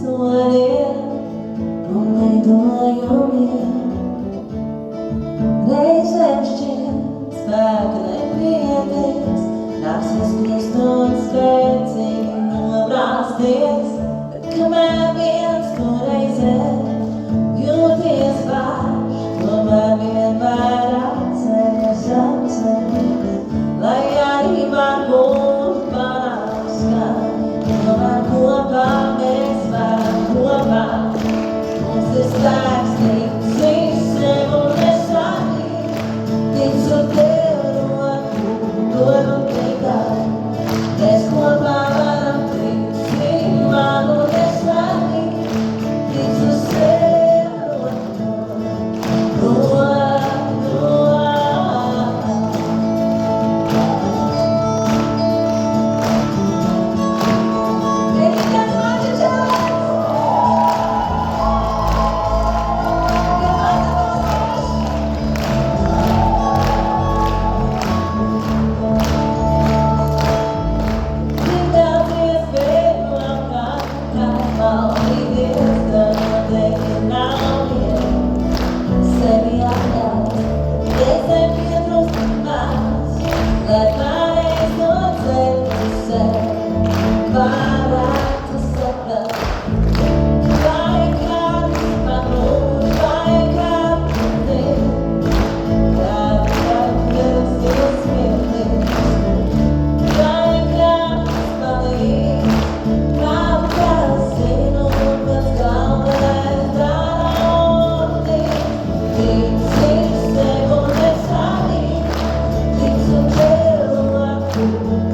suoneer non najdują mnie. Reizēm šķiet spēka nepietiks, nāksies kļūst un spēcīgi nobrāzties, bet kamēr viens to reizē jūties vārš, tomēr vienmēr atceries, lai arī man būtu panāks, ka tomēr kopā mēs varam kopā. Mums ir spēks, ticu sev un nesākīt, ticu tev dodu tikai. Mēs kopā varam tikt man un nesākīt, ticu sev un Ticu tev,